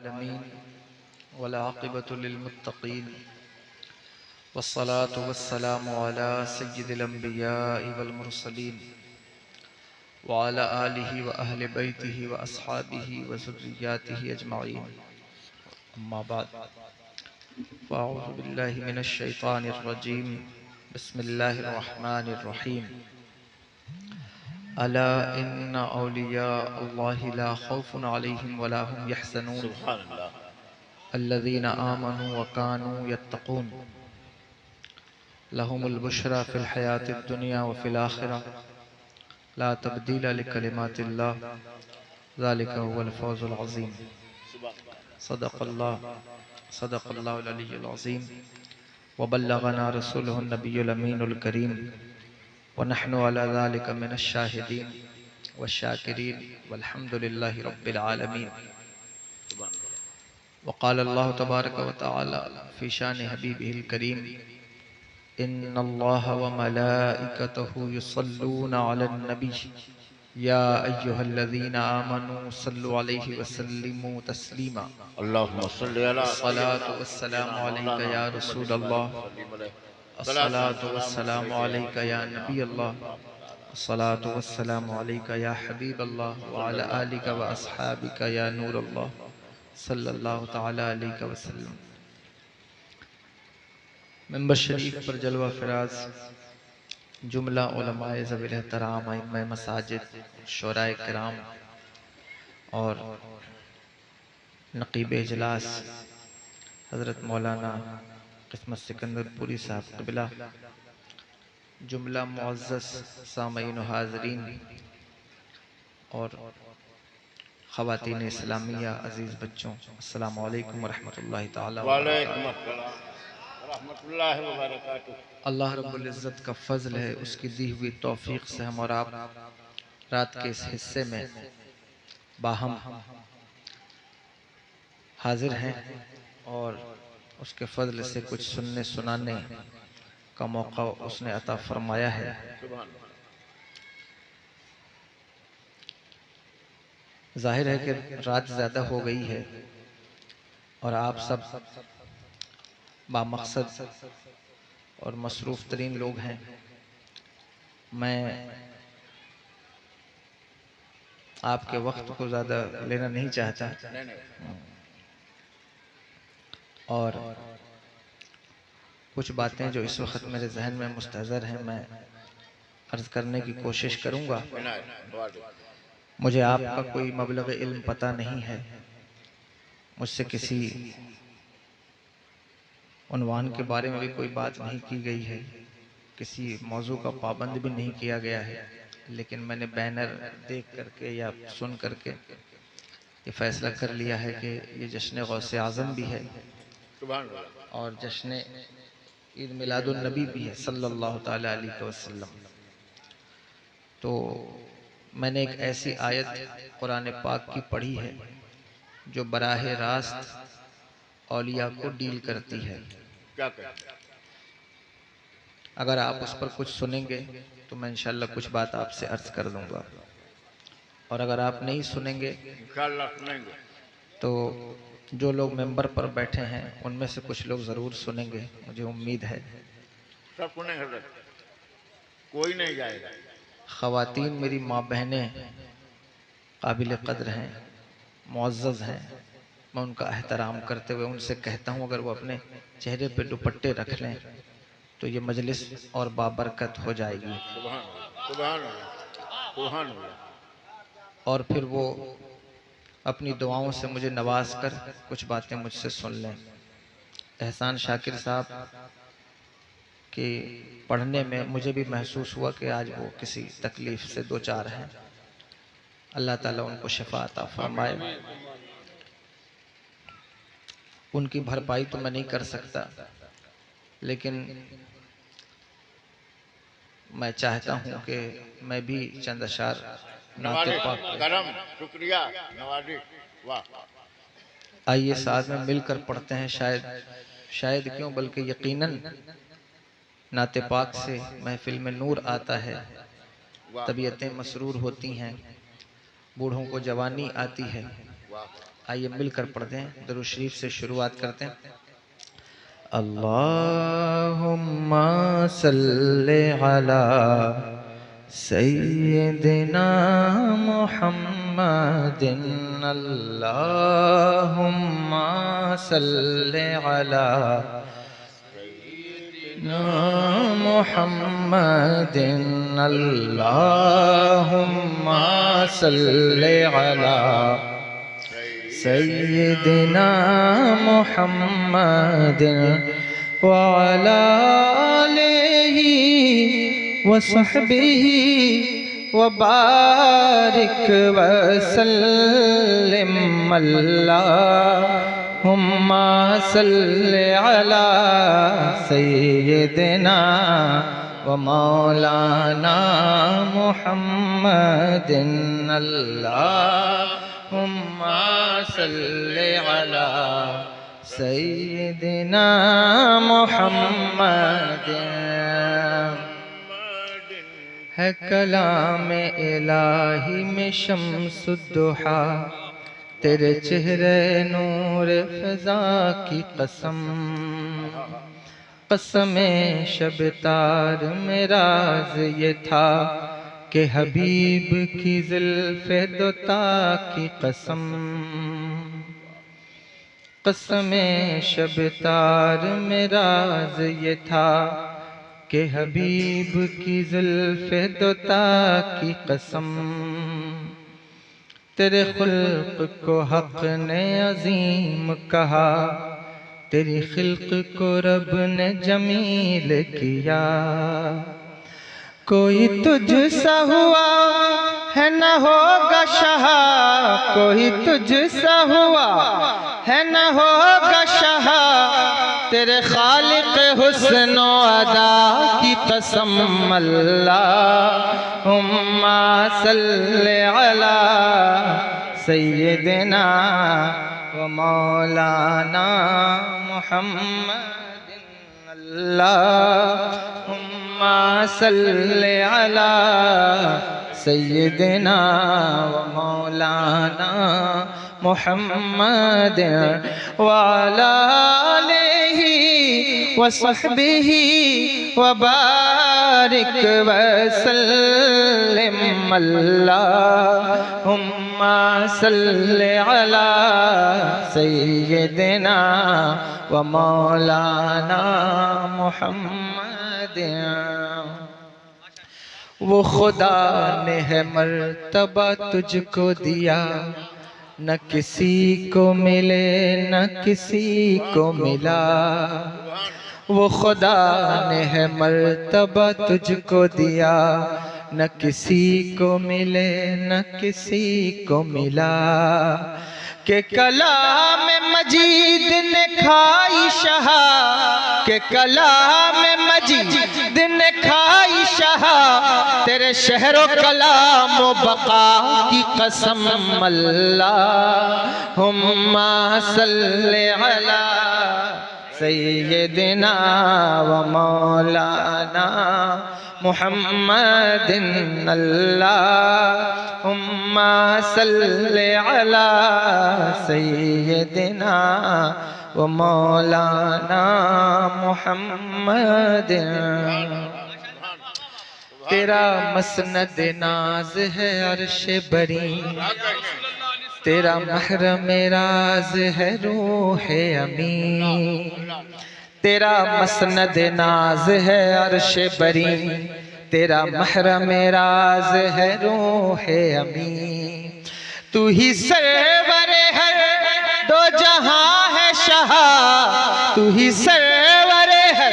आलमीन वल आक़िबतु लिल मुत्तक़ीन वस्सलातु वस्सलामु अला सय्यिदिल अंबियाइ वल मुरसलीन व अला आलिहि व अहलि बैतिहि व अस्हाबिहि व ज़ुर्रिय्यातिहि अजमईन। अम्मा बाद फ़अऊज़ु बिल्लाहि मिनश शैतानिर रजीम। बिस्मिल्लाहिर रहमानिर रहीम। अला इन्ना औलिया अल्लाहि ला खौफुन अलैहिम वला हुम यहज़नून सुभान अल्लाह। अल्लज़ीना आमनू व कानू यत्तक़ून लहुमुल बुशरा फ़िल हयातिद दुनिया व फ़िल आखिरह ला तब्दीला लिकलिमातिल्लाह ज़ालिका हुवल फ़ौज़ुल अज़ीम। सदक़ल्लाहुल अलिय्युल अज़ीम व बल्लगना रसूलुहुन नबियुल अमीनुल करीम व नहनु अला ज़ालिका मिनश शाहिदीन व शाकिरीन वल्हम्दुलिल्लाहि रब्बिल आलमीन। वक़ाल अल्लाहु तबारक व तआला फ़ी शानि हबीबिहिल करीम इन्नल्लाह व मलाइकतहु युसल्लूना अलन नबी या अय्युहल्लज़ीना आमनू सल्लु अलैहि व सल्लिमू तस्लीमा। अल्लाहुम्मा सल्लि अला अस्सलातु वस्सलामु अलैका या रसूलल्लाह, अस्सलातु वस्सलामु अलैका या नबी अल्लाह, अस्सलातु वस्सलामु अलैका या हबीब अल्लाह व अला आलिका व अस्हाबिका या नूर अल्लाह सल्लल्लाहु तआला अलैहि वसल्लम। मेंबर शरीफ पर जलवा फिराज जुमला उलमाए ज़वील एहतराम अइम्मा मसाजिद शुराए किराम और नक़ीब इजलास हज़रत मौलाना क़िस्मत सिकंदरपुरी साहब क़िबला, जुमला मुअज़्ज़ज़ सामईन व हाज़रीन और ख़वातीन इस्लामिया अज़ीज़ बच्चों, अस्सलामु अलैकुम व रहमतुल्लाहि तआला व वालेकुम बरकातुहू। अस्सलाम व रहमतुल्लाहि व बरकातुहू। अल्लाह रब्बुल इज़्ज़त का फ़ज़ल है, उसकी दी हुई तौफ़ीक़ से हम और आप रात के इस हिस्से में बाहम हाजिर हैं और उसके फ़ज़ल से कुछ सुनने सुनाने का मौका उसने अता फ़रमाया है। ज़ाहिर है कि रात ज़्यादा हो गई है और आप सब बामक़सद और मसरूफ़ तरीन लोग हैं। मैं आपके वक्त को ज़्यादा लेना नहीं चाहता और कुछ बातें जो इस वक्त मेरे जहन में मुस्तहज़र हैं मैं अर्ज़ करने की कोशिश करूँगा। मुझे आपका कोई मबलग़ इल्म पता नहीं है, मुझसे किसी उन्वान के बारे में भी कोई बात नहीं की गई है, किसी मौजू का पाबंद भी नहीं किया गया है, लेकिन मैंने बैनर देख करके या सुन करके ये फ़ैसला कर लिया है कि ये जश्न गौसे आज़म भी है और जश्न ईद मिलादुन नबी भी है सल्लल्लाहु ताला अलैहि वसल्लम। तो मैंने एक ऐसी आयत कुरान पाक की पढ़ी है जो बराह रास्त औलिया को डील करती है। अगर आप उस पर कुछ सुनेंगे तो मैं इंशाअल्लाह कुछ बात आपसे अर्ज कर दूंगा और अगर आप नहीं सुनेंगे तो जो लोग मेंबर पर बैठे हैं उनमें से कुछ लोग ज़रूर सुनेंगे, मुझे उम्मीद है। सब सुनेंगे, कोई नहीं जाएगा। ख़वातीन मेरी माँ बहनें काबिल क़द्र हैं, मुअज़्ज़ज़ हैं, मैं उनका एहतराम करते हुए उनसे कहता हूँ अगर वो अपने चेहरे पे दुपट्टे रख लें तो ये मजलिस और बाबरकत हो जाएगी। और फिर वो अपनी दुआओं से मुझे नवाज कर कुछ बातें मुझसे सुन लें। एहसान शाकिर साहब के पढ़ने में मुझे भी महसूस हुआ कि आज वो किसी तकलीफ़ से दो चार हैं। अल्लाह ताला उनको शिफा अता फरमाए। उनकी भरपाई तो मैं नहीं कर सकता, लेकिन मैं चाहता हूँ कि मैं भी चंद अशार नाते पाक शुक्रिया नवाज़ी। आइए साथ में मिलकर पढ़ते हैं। शायद क्यों बल्कि यकीनन नाते पाक से महफिल में नूर आता है, तबीयतें मसरूर होती हैं, बूढ़ों को जवानी आती है आइए मिलकर पढ़ते हैं, दरूद शरीफ से शुरुआत करते हैं। अल्लाहुम्मा सल्ले अला सय्यिदिना मुहम्मदिन, अल्लाहुम्मा सल्ले अला मुहम्मदिन, अल्लाहुम्मा सल्ले अला सय्यिदिना मुहम्मदिन व अला आलिहि व सहबिहि व बारिक व सल्लिम, अल्लाहुम्मा सल्लि अला सय्यिदिना व मौलाना मुहम्मदिन, अल्लाहुम्मा सल्लि अला सय्यिदिना मुहम्मदिन। है कलाम इलाही में शम्सुद्दुहा, तेरे चेहरे नूर फ़िज़ा की कसम, कसमे शब तार में राज ये था कि हबीब की ज़ुल्फ़े दोता की कसम, कसमे शब तार में राज ये था कि हबीब की ज़ुल्फ़े दोता की कसम। तेरे खुल्क़ को हक़ ने अज़ीम कहा, तेरी खिल्क़ को रब ने जमील किया। कोई तुझसा हुआ है न होगा शाह, कोई तुझसा हुआ है न होगा शाह, तेरे खालिक़ हुस्न अदा की कसम, अल्लाहुम्मा सल्लि अला सय्यिदिना व मौलाना मुहम्मदिन, अल्लाहुम्मा सल्लि अला सय्यिदिना व मौलाना मुहम्मदिन व अला आलिहि व सहबिहि व बारिक व सल्लिम, अल्लाहुम्मा सल्लि अला सय्यिदिना व मौलाना मुहम्मदिन। वो खुदा ने है मर्तबा तुझको दिया, न किसी को मिले न किसी को मिला। वो खुदा ने है मर्तबा तुझको दिया, न किसी को मिले न किसी को मिला। के कलाम मजीद ने खाई शाह, के कलाम मजीद ने खाई शाह, तेरे शहरो कलाम बका की कसम, अल्लाहुम्मा सल्लि अला सय्यिदिना व मौलाना मुहम्मदिन, अल्लाहुम्मा सल्लि अला सय्यिदिना व मौलाना मुहम्मदिन। तेरा मसनद नाज है अर्श बरी, तेरा महरम राज है रूह अमी। तेरा मसनद नाज है अर्श बरी, तेरा महरम राज है रूह अमी। तू ही सरवर है दो जहां है शाह, तू ही सरवर है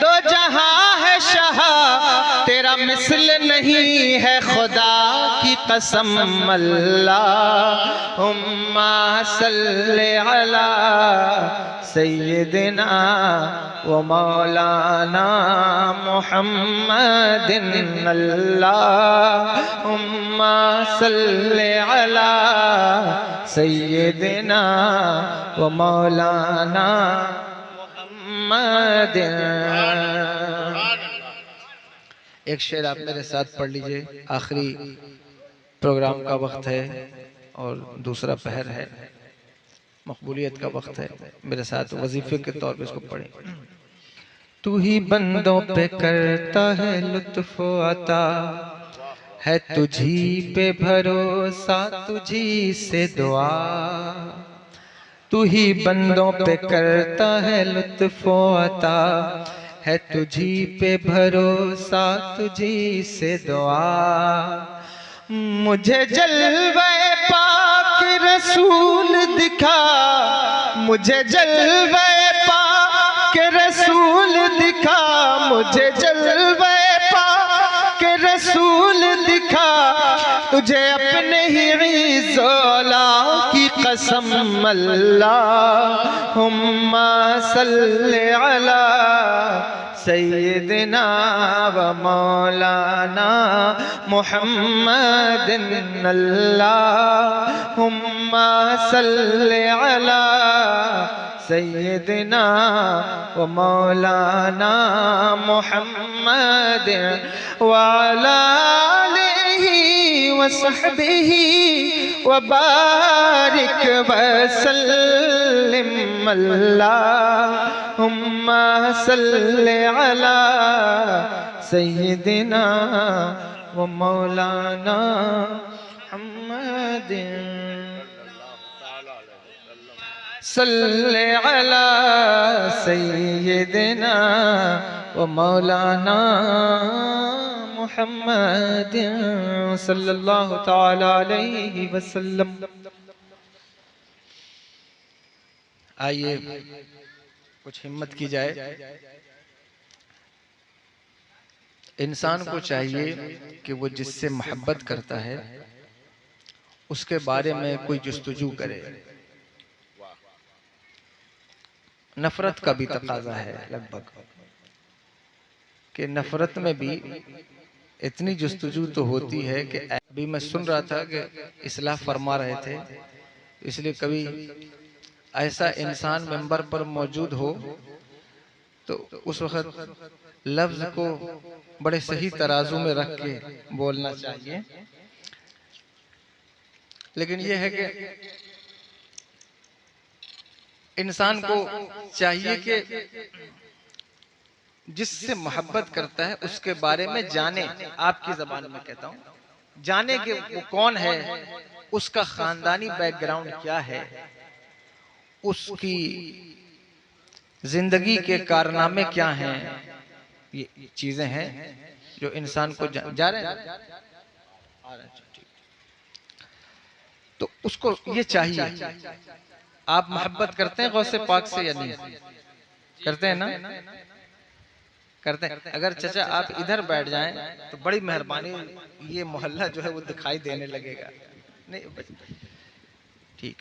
दो जहां है शाह, तेरा मिसल नहीं है खुदा की कसम, अल्लाहुम्मा सल्लि अला सय्यिदिना व मौलाना मुहम्मदिन, अल्लाहुम्मा सल्लि अला सय्यिदिना व मौलाना मुहम्मदिन। एक शेर आप मेरे साथ पढ़ लीजिए, आखिरी प्रोग्राम का वक्त है और दूसरा पहर है, मकबूलियत का वक्त है। मेरे साथ वजीफे के तौर पे इसको पढ़ें। तू ही बंदों पे करता है लुत्फ अता, है तुझी पे भरोसा तुझी से दुआ। तू ही बंदों पे करता है लुत्फ अता, है तुझी पे भरोसा तुझी से दुआ। मुझे जलवे पाक रसूल दिखा, मुझे जलवे पाक रसूल दिखा, मुझे जलवे पाक रसूल दिखा। तुझे अपने ही ज़ौला की कसम अल्लाहुम्मा सल्ली अला सय्यिदिना व मौलाना मुहम्मदिन अल्लाहुम्मा सल्ली अला सय्यिदिना व मौलाना मुहम्मदिन व अला आलिहि व सहबिहि व बारिक व सल्लिम अल्लाहुम्मा सल्ली अला सय्यिदिना व मौलाना मुहम्मदिन सल्ली अला सय्यिदिना व मौलाना मुहम्मदिन सल्लल्लाहु तआला अलैहि वसल्लम। आइए कुछ हिम्मत की जाए। इंसान को चाहिए कि वो जिससे मोहब्बत करता है उसके बारे में कोई जुस्तजू करे। नफरत का भी तकाजा है लगभग कि नफरत में भी इतनी जुस्तजू तो होती है कि अभी मैं सुन रहा था कि इस्लाह फरमा रहे थे, इसलिए कभी ऐसा इंसान मेंबर पर मौजूद हो तो उस वक्त लफ्ज को बड़े सही तराजू में रख के बोलना चाहिए। लेकिन यह है कि इंसान को चाहिए कि जिससे मोहब्बत करता है उसके बारे में जाने। आपकी जबान में कहता हूं, जाने कि वो कौन है, उसका खानदानी बैकग्राउंड क्या है, उसकी जिंदगी के कारनामे क्या हैं। ये चीजें हैं जो इंसान को जा रहे हैं। तो उसको ये चाहिए। आप मोहब्बत करते हैं गौसे पाक से या नहीं? करते हैं ना? करते हैं। अगर चचा आप इधर बैठ जाएं तो बड़ी मेहरबानी, ये मोहल्ला जो है वो दिखाई देने लगेगा। नहीं ठीक,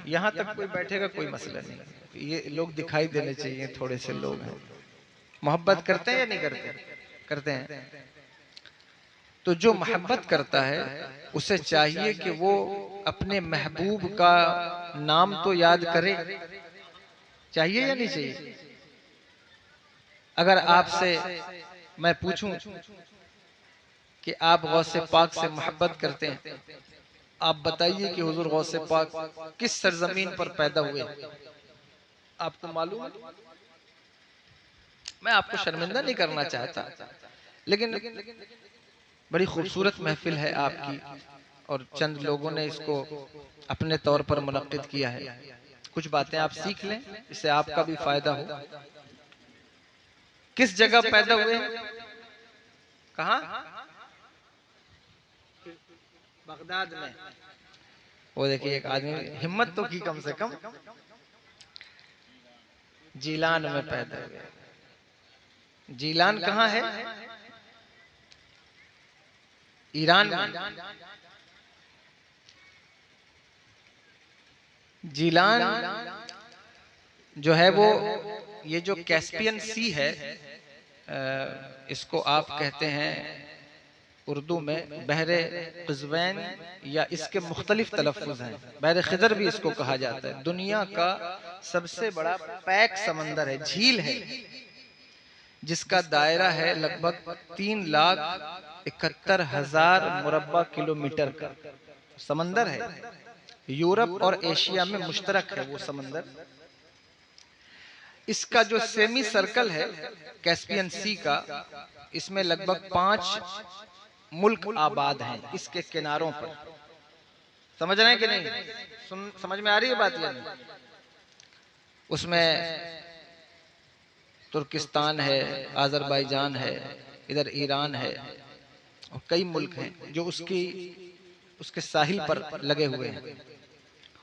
यहाँ तक कोई बैठेगा कोई मसला नहीं, ये लोग दिखाई देने चाहिए। थोड़े से लोग हैं। मोहब्बत करते हैं या नहीं करते? करते हैं। तो जो मोहब्बत करता है उसे चाहिए कि वो अपने महबूब का नाम तो याद करे। चाहिए या नहीं चाहिए? अगर आपसे मैं पूछूं कि आप गौसे पाक से मोहब्बत करते हैं, आप बताइए कि हुजूर गौसे पाक किस सरजमीन पर पैदा हुए? आपको मालूम है? मैं आपको शर्मिंदा नहीं करना चाहता, लेकिन बड़ी खूबसूरत महफिल है आपकी और चंद लोगों ने इसको अपने तौर पर मुनक्किद किया है। कुछ बातें आप सीख लें, इससे आपका भी फायदा हो। किस जगह पैदा हुए? कहाँ? बगदाद में। वो देखिए एक आदमी हिम्मत तो की कम से कम। जीलान में पैदा हुए। जीलान कहाँ है? ईरान में। जीलान जो है वो ये जो कैस्पियन सी है, इसको आप कहते हैं उर्दू में बहरे क़ज़वैन, या इसके मुख्तलिफ तलफ़्फ़ुज़ हैं। बहरे खिदर भी इसको कहा जाता है। दुनिया का सबसे बड़ा पैक समंदर है, झील है, जिसका दायरा है लगभग 3,71,000 मुरब्बा किलोमीटर का समंदर है। यूरोप और एशिया में मुश्तरक है वो समंदर। इसका जो सेमी सर्कल है कैस्पियन सी का, इसमें लगभग 5 मुल्क आबाद हैं इसके किनारों पर। समझ रहे हैं कि नहीं? समझ में आ रही है बात या नहीं? उसमें तुर्किस्तान है, अजरबैजान है, इधर ईरान है और कई मुल्क हैं जो उसके साहिल पर लगे हुए हैं,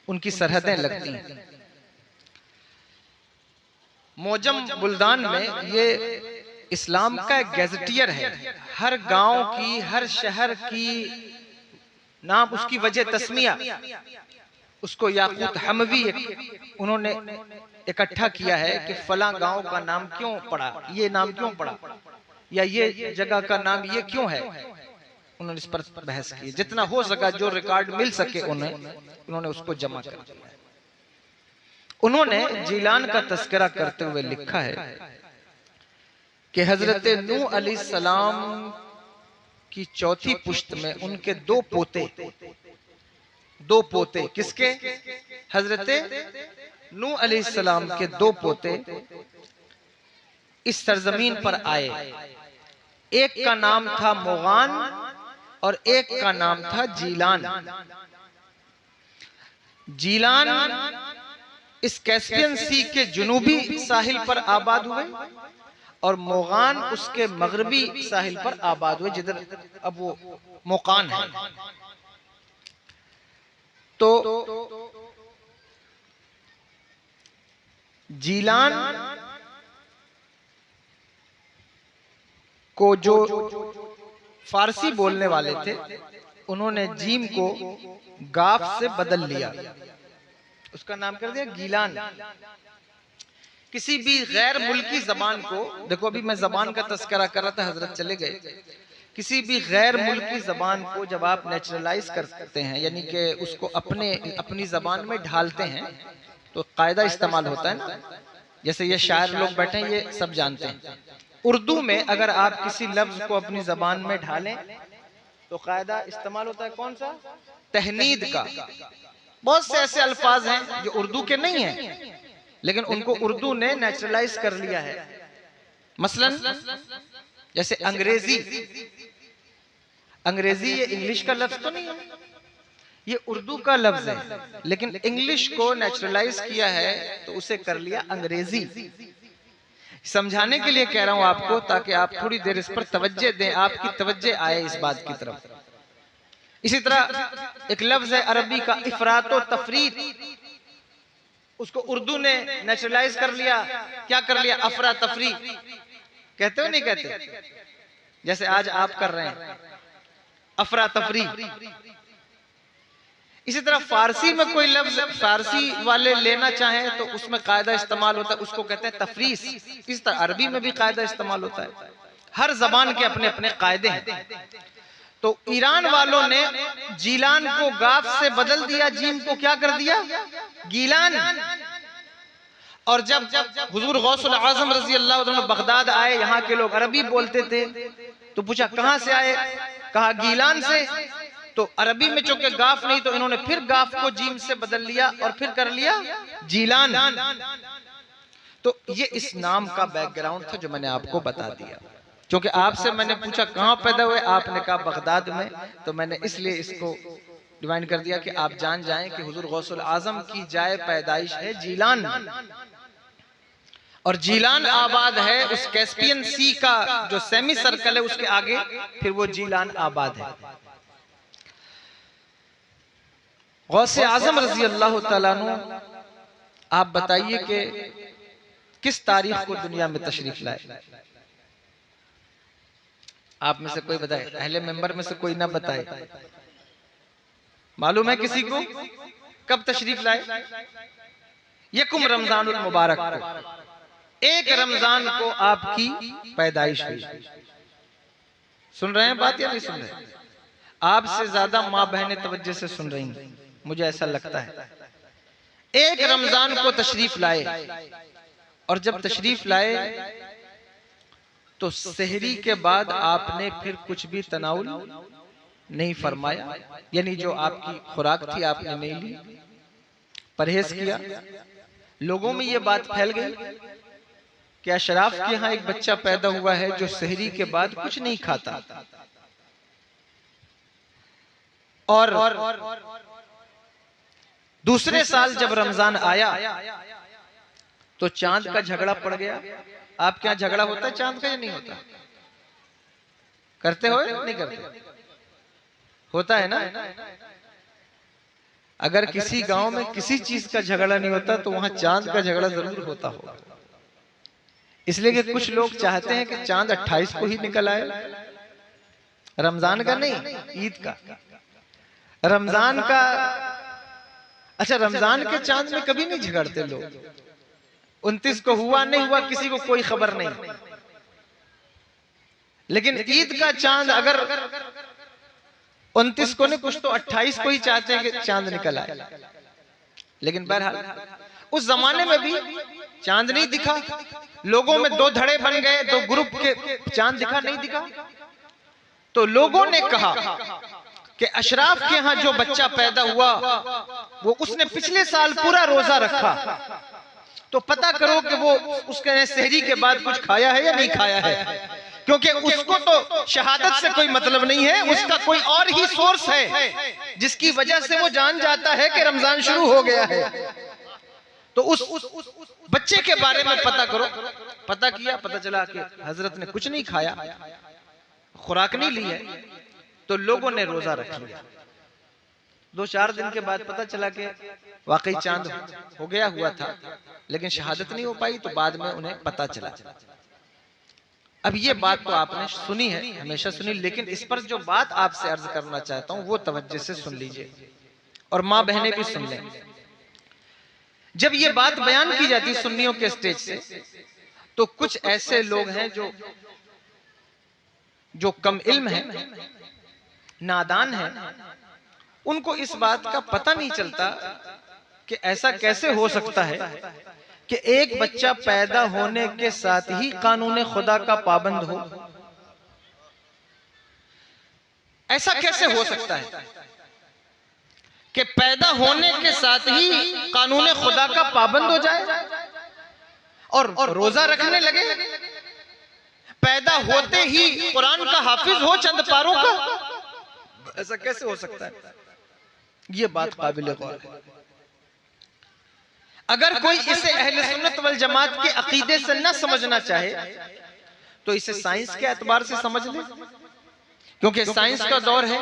उनकी सरहदें लगती हैं। मोजम बुल्दान में ये इस्लाम का एक गैजेटियर है। हर गांव की, हर शहर की नाम, उसकी वजह तस्मिया, उसको याकूत हमवी उन्होंने इकट्ठा किया है कि फला गांव का नाम क्यों पड़ा, ये नाम क्यों पड़ा, या ये जगह का नाम ये क्यों है। उन्होंने इस पर बहस की, जितना हो सका जो रिकॉर्ड मिल सके उन्होंने उसको जमा कर दिया। उन्होंने जीलान का तस्करा करते हुए लिखा है कि हजरत नूह अलैहिस्सलाम की चौथी पुश्त में उनके 2 पोते, किसके? हजरत नूह अलैहिस्सलाम के 2 पोते इस सरजमीन पर आए। एक का नाम था मोगान और एक का नाम था जीलान। जीलान इस कैस्पियन सी के जुनूबी साहिल पर आबाद हुए और मोगान उसके मगरबी साहिल पर आबाद हुए, जिधर अब वो मोकान है। तो जीलान को जो फारसी बोलने वाले थे, उन्होंने जीम को गाफ से बदल लिया, उसका नाम कर दिया गीलान। किसी भी गैर मुल्की जबान को, देखो अभी मैं जबान का तस्करा कर रहा था, हजरत चले गए। किसी भी गैर मुल्की जबान को जब आप नेचुरलाइज करते हैं, यानी कि उसको अपनी जबान में ढालते हैं, तो कायदा इस्तेमाल होता है ना। जैसे ये शायर लोग बैठे हैं, ये सब जानते हैं। उर्दू में अगर आप किसी लफ्ज को अपनी जबान में ढालें तो कायदा इस्तेमाल होता है कौन सा? तहनीद का। बहुत से ऐसे अल्फाज हैं जो उर्दू के नहीं हैं, लेकिन उनको उर्दू ने नेचुरलाइज कर लिया है। मसलन जैसे अंग्रेजी ये इंग्लिश का लफ्ज तो नहीं है, ये उर्दू का लफ्ज है, लेकिन इंग्लिश को नेचुरलाइज किया है तो उसे कर लिया अंग्रेजी। समझाने के लिए कह रहा हूं आपको, ताकि आप थोड़ी देर इस पर तवज्जो दें, आपकी तवज्जो आए इस बात की तरफ। इसी तरह एक लफ्ज है अरबी का इफरात और तफरीत, उसको उर्दू ने नेचुरलाइज कर लिया। क्या कर लिया? अफरा तफरी। कहते हो नहीं कहते? जैसे आज आप कर रहे हैं अफरा तफरी। इसी तरह फारसी में कोई लफ्ज फारसी वाले लेना चाहे तो उसमें कायदा इस्तेमाल होता है, उसको कहते हैं तफरीस। इस तरह अरबी में भी कायदा इस्तेमाल होता है। हर जबान के अपने अपने कायदे हैं। तो ईरान वालों ने जीलान को गाफ से बदल दिया, जीम को क्या कर दिया? गीलान। और जब हुजूर गौसुल आजम रजी अल्लाह अन्हु बगदाद आए, यहाँ के लोग अरबी बोलते थे, तो पूछा कहां से आए? कहा गीलान से। तो अरबी में चूंकि गाफ नहीं, तो इन्होंने फिर गाफ को जीम से बदल लिया और फिर कर लिया जीलान। तो ये इस नाम का बैकग्राउंड था जो मैंने आपको बता दिया। क्योंकि आपसे मैंने पूछा कहां पैदा हुए, आपने कहा बगदाद में, तो मैंने इसलिए इसको डिवाइड कर दिया कि आप जान जाएं कि हुजूर गौसुल आजम की जाए पैदाइश है जीलान, और जीलान आबाद है उस कैस्पियन सी का जो सेमी सर्कल है उसके आगे, फिर वो जीलान आबाद है। गौसे आजम रजी अल्लाह तआला अन्हु, आप बताइए कि किस तारीख को दुनिया में तशरीफ लाए? आप में से कोई बताए? अहले मेंबर में से कोई ना बताए? मालूम है किसी को कब तशरीफ लाए? यकुम रमजानुल मुबारक को, 1 रमजान को आपकी पैदाइश हुई। सुन रहे हैं बात या नहीं सुन रहे? आपसे ज्यादा माँ बहनें तवज्जो से सुन रही हैं, मुझे ऐसा लगता है। 1 रमजान को तशरीफ लाए, और जब तशरीफ लाए तो सहरी के बाद आपने फिर कुछ भी तनाउल नहीं फरमाया, यानी जो आपकी खुराक थी आपने नहीं ली, परहेज किया। लोगों में ये बात फैल गई कि अशराफ के यहाँ एक बच्चा पैदा हुआ है जो सहरी के बाद कुछ नहीं खाता, और दूसरे साल जब रमजान आया तो चांद का झगड़ा पड़ गया। आपके यहाँ झगड़ा होता है चांद का या नहीं होता? करते हो नहीं करते? होता है ना। अगर किसी गांव में किसी चीज का झगड़ा नहीं होता तो वहां चांद का झगड़ा जरूर होता होगा। इसलिए कि कुछ लोग चाहते हैं कि चांद 28 को ही निकल आए, रमजान का नहीं, ईद का। रमजान का, अच्छा रमजान के चांद में कभी नहीं झगड़ते लोग। 29 को हुआ नहीं हुआ किसी को कोई खबर नहीं, लेकिन ईद का चांद अगर 29 को नहीं, कुछ तो 28 को ही चाहते हैं कि चांद निकल आए। लेकिन बहरहाल उस जमाने में भी चांद नहीं दिखा, लोगों में दो धड़े बन गए, दो ग्रुप के, चांद दिखा नहीं दिखा। तो लोगों ने कहा कि अशराफ के यहाँ जो बच्चा पैदा हुआ वो उसने पिछले साल पूरा रोजा रखा, तो पता करो कि वो उसके सहरी के बाद कुछ खाया है या नहीं खाया है, क्योंकि उसको तो शहादत से कोई मतलब नहीं है, उसका कोई और ही सोर्स है जिसकी वजह से वो जान जाता है कि रमजान शुरू हो गया है। तो उस बच्चे के बारे में पता करो। पता किया, पता चला कि हजरत ने कुछ नहीं खाया, खुराक नहीं ली है, तो लोगों ने रोजा रख लिया। 2-4 दिन के बाद पता चला कि वाकई चांद हो गया हुआ था, लेकिन शहादत नहीं हो पाई, तो बाद में उन्हें पता चला। अब ये बात तो आपने सुनी है, हमेशा सुनी, लेकिन इस पर जो बात आपसे अर्ज करना चाहता हूं वो तवज्जो से सुन लीजिए, और माँ बहनें भी सुन लें। जब ये बात बयान की जाती है सुन्नियों के स्टेज से, तो कुछ ऐसे लोग हैं जो कम इल्म है, नादान है, उनको इस बात का पता नहीं चलता कि ऐसा कैसे हो सकता है कि एक बच्चा पैदा होने के साथ ही कानून खुदा का पाबंद हो। ऐसा कैसे हो सकता है कि पैदा होने के साथ ही कानून खुदा का पाबंद हो जाए और रोजा रखने लगे, पैदा होते ही कुरान का हाफिज हो चंद पारों का? ऐसा कैसे हो सकता है? ये बात काबिल गौर है। अगर कोई इसे अहले सुन्नत वल जमात के अकीदे से न समझना चाहे तो इसे साइंस के एतबार से समझ ले, क्योंकि साइंस का दौर है।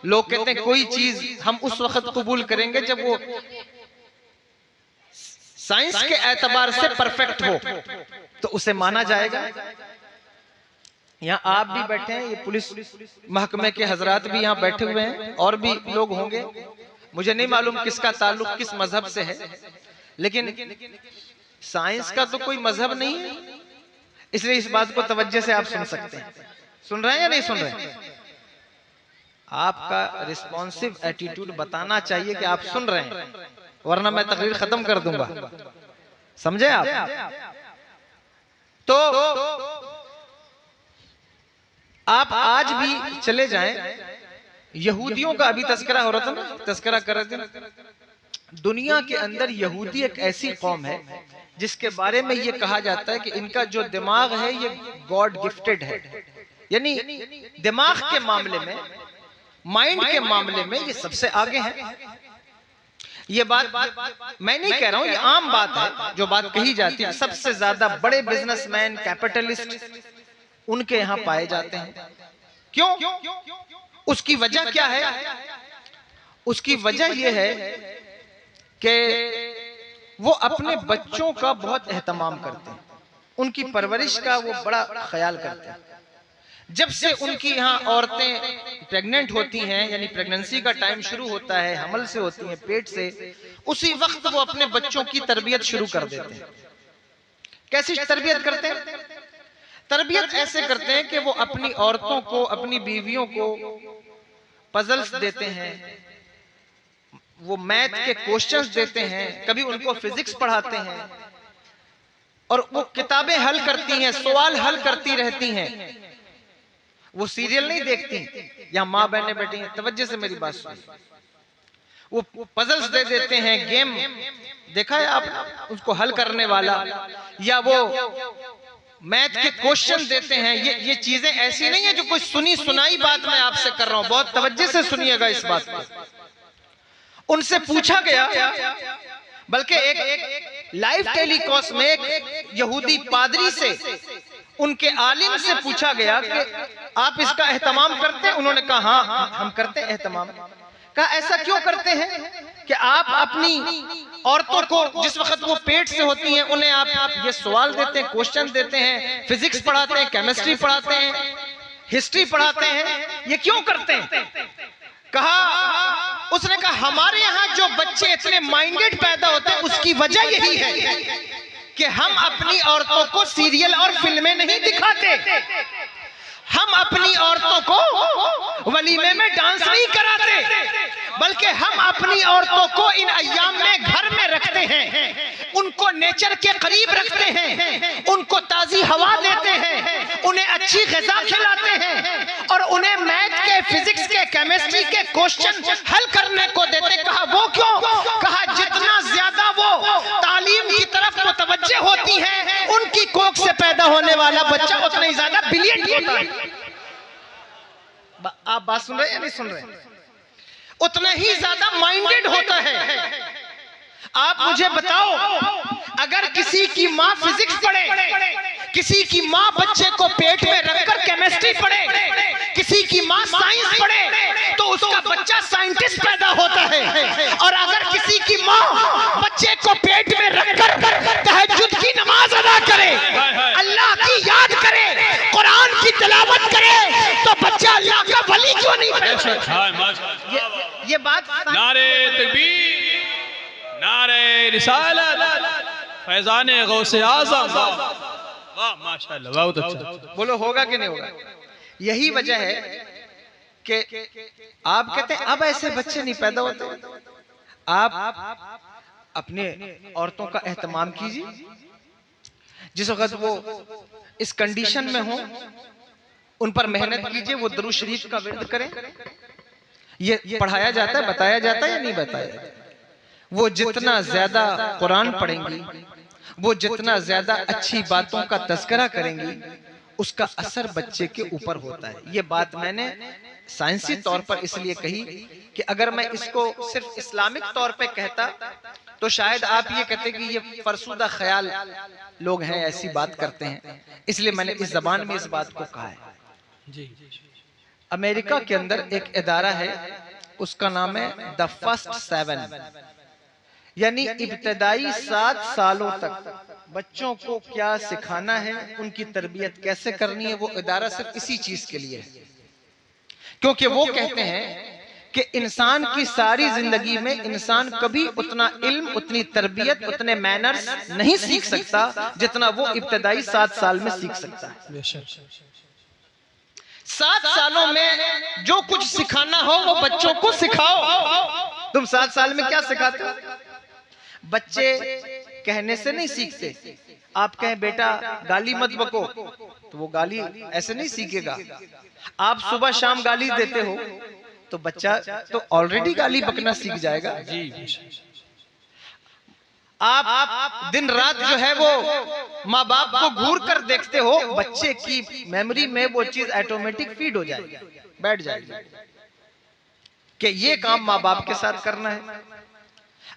लोग कहते हैं कोई चीज हम उस वक्त कबूल करेंगे जब वो साइंस के एतबार से परफेक्ट हो, तो उसे माना जाएगा। यहाँ आप भी बैठे हैं, ये पुलिस महकमे के हजरात भी यहाँ बैठे हुए हैं, और भी लोग होंगे। मुझे नहीं मालूम किसका ताल्लुक किस मजहब से है, लेकिन साइंस का तो कोई मजहब नहीं है, इसलिए इस बात को तवज्जो से आप सुन सकते हैं। सुन रहे हैं या नहीं सुन रहे हैं? आपका रिस्पॉन्सिव एटीट्यूड बताना चाहिए कि आप सुन रहे हैं, वरना मैं तकरीर खत्म कर दूंगा। समझे आप? तो आप आज भी चले जाएं, यहूदियों का अभी तस्करा हो रहा था ना, तस्करा कर रहे थे। दुनिया के अंदर यहूदी एक ऐसी कौम है जिसके बारे में ये कहा जाता है कि इनका जो दिमाग है ये गॉड गिफ्टेड है, यानी दिमाग के मामले में, माइंड के मामले में ये सबसे आगे है। ये बात मैं नहीं कह रहा हूं, ये आम बात है जो बात कही जाती है। सबसे ज्यादा बड़े बिजनेसमैन, कैपिटलिस्ट उनके यहां पाए जाते हैं। क्यों? उसकी वजह क्या है? उसकी वजह यह है कि वो अपने बच्चों का बहुत एहतमाम करते हैं, उनकी परवरिश का वो बड़ा ख्याल करते हैं। जब से उनकी यहाँ औरतें प्रेग्नेंट होती हैं, यानी प्रेगनेंसी का टाइम शुरू होता है, हमल से होती हैं, पेट से, उसी वक्त वो अपने बच्चों की तरबियत शुरू कर देते हैं। कैसी तरबियत करते हैं? तरबियत ऐसे करते हैं कि वो अपनी औरतों को, अपनी बीवियों को पजल्स देते हैं, वो मैथ के क्वेश्चंस देते हैं, कभी उनको फिजिक्स पढ़ाते हैं, और वो किताबें हल करती हैं, सवाल हल करती रहती हैं। वो सीरियल नहीं देखती, या माँ बहनें बैठी हैं, तवज्जो से मेरी बात सुन, वो पजल्स दे देते हैं, गेम देखा है आप, उसको हल करने वाला, या वो मैथ के क्वेश्चन देते हैं। ये चीजें ऐसी नहीं है जो कोई सुनी सुनाई बात मैं आपसे कर रहा हूं, बहुत तवज्जो से सुनिएगा इस बात को। उनसे पूछा गया, बल्कि एक लाइव टेलीकास्ट में एक यहूदी पादरी से, उनके आलिम से पूछा गया कि आप इसका एहतमाम करते हैं? उन्होंने कहा हाँ हम करते हैं एहतमाम। कहा ऐसा क्यों करते हैं कि आप अपनी औरतों को जिस वक्त वो पेट से होती हैं उन्हें आप ये सवाल देते हैं, क्वेश्चन देते हैं, फिजिक्स पढ़ाते हैं, केमिस्ट्री पढ़ाते हैं, हिस्ट्री पढ़ाते हैं, ये क्यों करते हैं? कहा, उसने कहा हमारे यहाँ जो बच्चे इतने माइंडेड पैदा होते हैं उसकी वजह यही है कि हम अपनी औरतों को सीरियल और फिल्में नहीं दिखाते, हम अपनी औरतों को वलीमे में डांस नहीं कराते, बल्कि हम अपनी औरतों को इन अय्याम में घर में रखते हैं, उनको नेचर के करीब रखते हैं, उनको ताजी हवा देते हैं, उन्हें अच्छी ग़िज़ा खिलाते हैं और उन्हें मैथ के, फिजिक्स के, केमिस्ट्री के क्वेश्चन हल करने को देते। कहा वो क्यों? कहा जितना ज्यादा वो तालीम की तरफ मुतवज्जे होती है, उनकी कोख से पैदा होने वाला बच्चा उतना ही ज्यादा ब्रिलियंट होता है। आप बात सुन रहे हैं या नहीं सुन रहे? उतना ही ज्यादा माइंडेड होता है। आप मुझे बताओ, अगर किसी की माँ फिजिक्स पढ़े, किसी की माँ बच्चे को पेट में रखकर केमिस्ट्री पढ़े, किसी की माँ साइंस पढ़े, तो उसका बच्चा साइंटिस्ट पैदा होता है। और अगर किसी की माँ बच्चे को पेट में रखकर तहज्जुद की नमाज अदा करे, अल्लाह की याद करे, कुरान की तिलावत करे, तो बच्चा अल्लाह का वली क्यों नहीं पैदा? ये बात नारे तकबीर, नारे रिसालत, फैज़ाने गौसे आज़म, वाह माशाअल्लाह, बहुत अच्छा। बोलो होगा कि नहीं होगा? यही वजह है कि आप कहते हैं अब ऐसे बच्चे नहीं पैदा होते। आप अपने औरतों का एहतमाम कीजिए, जिस वक्त वो इस कंडीशन में हो उन पर मेहनत कीजिए, वो दरूद शरीफ का विर्द करें। ये पढ़ाया जाता है, बताया जाता है या नहीं बताया जाता? वो जितना ज्यादा कुरान पढ़ेंगी, वो जितना ज्यादा अच्छी बातों का तज़किरा करेंगी, उसका असर बच्चे के ऊपर होता है। ये बात मैंने साइंसी तौर पर इसलिए कही कि अगर मैं इसको सिर्फ इस्लामिक तौर पे कहता तो शायद आप ये कहते कि ये फरसुदा ख्याल लोग हैं, ऐसी बात करते हैं, इसलिए मैंने इस जबान में इस बात को कहा है। अमेरिका के अंदर एक इदारा है, उसका नाम है द फर्स्ट 7, यानी इब्तदाई 7 सालों तक बच्चों को क्या सिखाना है, उनकी तरबियत कैसे करनी है, वो इदारा सिर्फ इसी चीज के लिए है। क्योंकि वो कहते हैं कि इंसान की सारी जिंदगी में इंसान कभी उतना इल्म, उतनी तरबियत, उतने मैनर्स नहीं सीख सकता जितना वो इब्तदाई 7 साल में सीख सकता है। 7 सालों में जो कुछ सिखाना हो वो बच्चों को सिखाओ। तुम 7 साल में क्या सिखाते हो? बच्चे कहने से नहीं सीखते। आप कहें बेटा गाली मत बको, तो वो गाली ऐसे नहीं सीखेगा। आप सुबह शाम गाली देते हो तो बच्चा तो ऑलरेडी गाली बकना सीख जाएगा। आप दिन रात जो है वो माँ बाप को घूर कर देखते हो, बच्चे की मेमोरी में वो चीज ऑटोमेटिक फीड हो जाएगी, बैठ जाएगी कि ये काम माँ बाप के साथ करना है।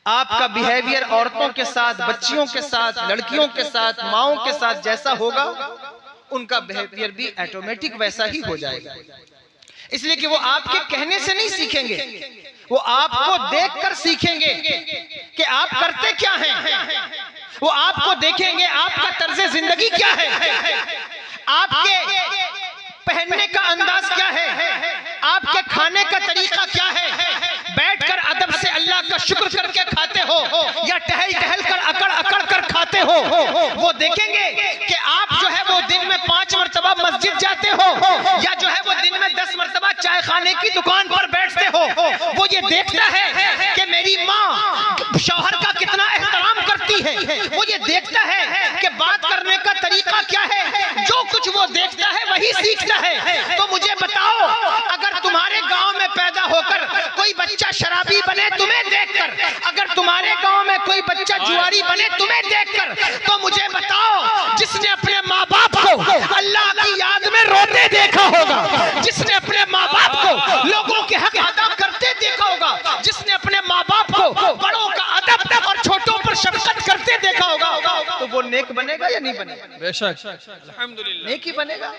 आपका बिहेवियर औरतों के साथ, बच्चियों के साथ, लड़कियों के साथ, माओं के साथ जैसा होगा, उनका बिहेवियर भी ऑटोमेटिक वैसा ही हो जाएगा। इसलिए कि वो आपके कहने से नहीं सीखेंगे, वो आपको देखकर सीखेंगे कि आप करते क्या हैं। वो आपको देखेंगे आपका तर्ज जिंदगी क्या है, आपके पहनने का अंदाज क्या है, आपके खाने का तरीका क्या है, बैठकर अदब से अल्लाह का शुक्र करके खाते हो या टहल टहल कर अकड़ अकड़ कर खाते हो। वो देखेंगे कि आप जो है वो दिन में 5 मरतबा मस्जिद जाते हो या जो है वो दिन में 10 मरतबा चाय खाने की दुकान पर बैठते हो। वो ये देखता है कि मेरी माँ शौहर का कितना एहतराम करती है, वो ये देखता है कि बात करने का तरीका क्या है। जो कुछ वो देखता है वही सीखता है। तो मुझे बताओ, अगर तुम्हारे गांव में पैदा होकर कोई बच्चा शराबी बने तुम्हें देखकर, अगर तुम्हारे गांव में कोई बच्चा जुआरी बने तुम्हें देखकर, तो मुझे बताओ, जिसने अपने माँ बाप को अल्लाह की याद में रोते देखा होगा, जिसने अपने माँ बाप को लोगों के हक अदा करते देखा होगा, जिसने अपने माँ बाप को बड़ों का अदब और छोटों पर शफकत करते देखा होगा, तो वो नेक बनेगा या नहीं बनेगा? बेशक, अल्हम्दुलिल्लाह, नेक ही बनेगा।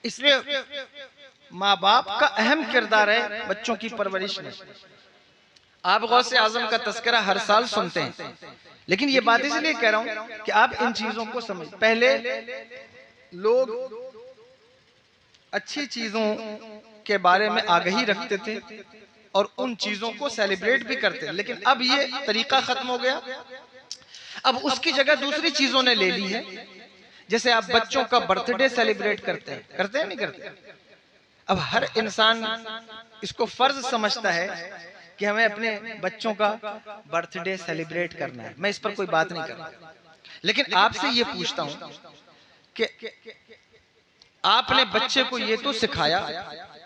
इसलिए माँ बाप का अहम किरदार है बच्चों की परवरिश में। आप गौसे आजम का तस्करा हर साल सुनते हैं, लेकिन ये बात इसलिए कह रहा हूं कि आप इन चीजों को समझ। पहले लोग अच्छी चीजों के बारे में आगाही रखते थे और उन चीजों को सेलिब्रेट भी करते थे, लेकिन अब ये तरीका खत्म हो गया। अब उसकी जगह दूसरी चीजों ने ले ली है। जैसे आप बच्चों का बर्थडे सेलिब्रेट करते हैं नहीं करते? अब हर इंसान इसको फर्ज समझता है कि हमें अपने बच्चों का बर्थडे सेलिब्रेट करना है। मैं इस पर कोई बात नहीं कर रहा, लेकिन आपसे ये पूछता हूं कि आपने बच्चे को ये तो सिखाया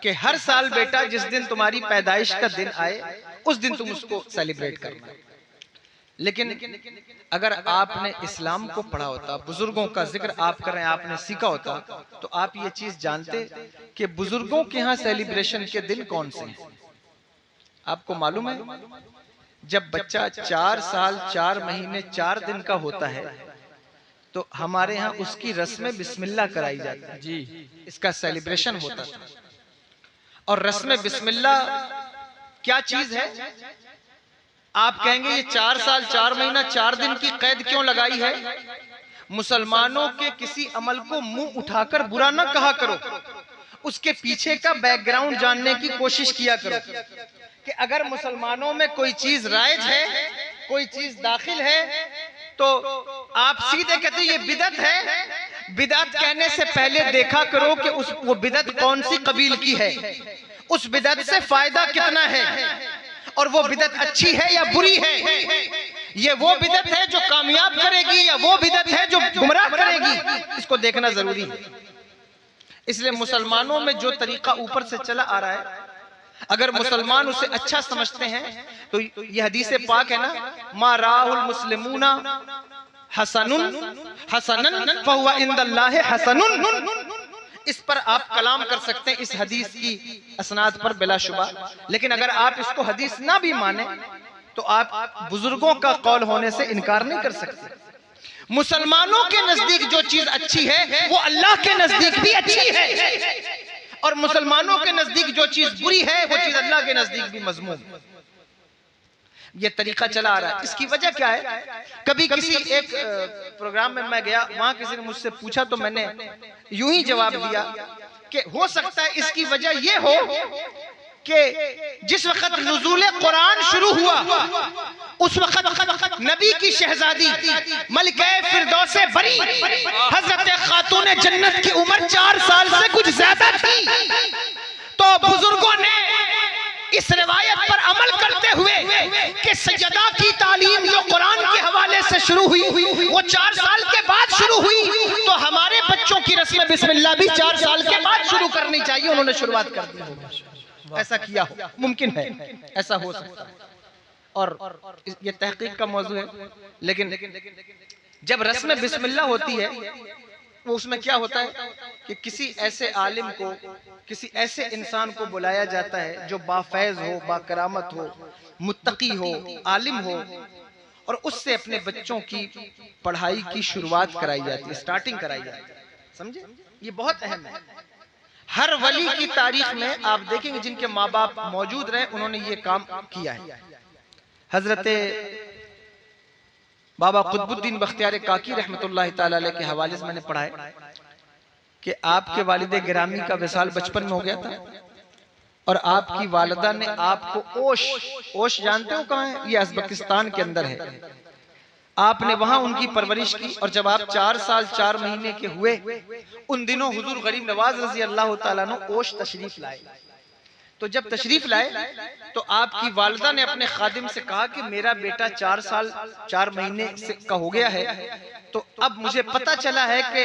कि हर साल बेटा जिस दिन तुम्हारी पैदाइश का दिन आए उस दिन तुम उसको सेलिब्रेट करना है। लेकिन अगर आपने इस्लाम को पढ़ा होता, बुजुर्गों का जिक्र आप कर रहे हैं, आपने सीखा होता, तो आप ये चीज जानते कि बुजुर्गों के यहाँ सेलिब्रेशन के दिन कौन से हैं। आपको मालूम है, जब बच्चा 4 साल 4 महीने 4 दिन का होता है तो हमारे यहाँ उसकी रस्म बिस्मिल्लाह कराई जाती है जी, इसका सेलिब्रेशन होता है। और रस्म बिस्मिल्लाह क्या चीज है? आप कहेंगे ये 4 साल 4 महीना 4 दिन की कैद क्यों लगाई है? मुसलमानों के किसी अमल को मुंह उठाकर बुरा ना कहा करो, उसके पीछे का बैकग्राउंड जानने की कोशिश किया करो कि अगर मुसलमानों में कोई चीज राइज है, कोई चीज दाखिल है, तो आप सीधे कहते ये बिदअत है। बिदअत कहने से पहले देखा करो कि वो बिदअत कौन सी कबील की है, उस बिदअत से फायदा कितना है, और वो बिदअत अच्छी है या बुरी है। ये वो बिदअत है जो कामयाब करेगी या वो बिदअत है जो गुमराह करेगी, इसको देखना जरूरी है। इसलिए मुसलमानों में जो तरीका ऊपर से चला आ रहा है, अगर मुसलमान उसे अच्छा समझते हैं तो ये हदीस पाक है ना, मा राहुल मुस्लिमूना हसनुन हसनन फहुवा इंदल्लाहि हसनुन। इस पर आप कलाम कर सकते हैं इस हदीस की असनाद पर बिलाशुबा, लेकिन अगर आप इसको हदीस ना भी माने तो आप बुजुर्गों का कौल होने से इनकार नहीं कर सकते। मुसलमानों के नजदीक जो चीज अच्छी है वो अल्लाह के नजदीक भी अच्छी है, और मुसलमानों के नजदीक जो चीज बुरी है वो चीज अल्लाह के नजदीक भी मजमूम। ये तरीका चला आ रहा है। इसकी वजह क्या है? कभी किसी एक प्रोग्राम में मैं गया, वहां किसी ने मुझसे पूछा तो मैंने यूं ही जवाब दिया कि हो सकता है इसकी वजह ये हो कि जिस वक्त नुज़ूल कुरान शुरू हुआ उस वक्त नबी की शहजादी मलिका फिरदौसे बरी हजरत खातून जन्नत की उम्र 4 साल से कुछ ज्यादा थी। तो बुजुर्गों ने इस रिवायत पर अमल करते हुए कि सज्जदा की तालीम जो कुरान के हवाले से शुरू हुई वो 4 साल के बाद शुरू हुई, तो हमारे बच्चों की रस्म बिस्मिल्लाह भी 4 साल के बाद शुरू करनी चाहिए। उन्होंने शुरुआत कर दी। ऐसा किया हो, मुमकिन है, ऐसा हो सकता है, और ये तहकीक का मौजू है। लेकिन जब रस्म बिस्मिल्लाह होती है वो उसमें क्या होता है कि किसी ऐसे आलिम को, किसी ऐसे इंसान को बुलाया जाता है जो बाफैज हो, बाकरामत हो, मुत्तकी हो, आलिम हो, और उससे अपने बच्चों की पढ़ाई की शुरुआत कराई जाती है, स्टार्टिंग कराई जाती है। समझे? ये बहुत अहम है। हर वली की तारीख में आप देखेंगे जिनके माँ बाप मौजूद रहे उन्होंने ये काम किया है। हजरत बाबा कुतुबुद्दीन बख्तियार काकी रहमतुल्लाह ताला अलैह के हवाले से मैंने पढ़ा है कि आपके वालिद गिरामी का विसाल बचपन में हो गया था, और आपकी वालिदा ने आपको ओश जानते हो कहाँ है? ये उज़्बेकिस्तान के अंदर है। आपने वहां उनकी परवरिश की, और जब आप 4 साल 4 महीने के हुए उन दिनों हुजूर गरीब नवाज रजी अल्लाह ताला अन्हु ओश तशरीफ लाए। तो जब तशरीफ लाए तो आपकी वालिदा ने अपने खादिम से कहा कि मेरा बेटा 4 साल 4 महीने से का हो गया है, तो अब मुझे पता चला है कि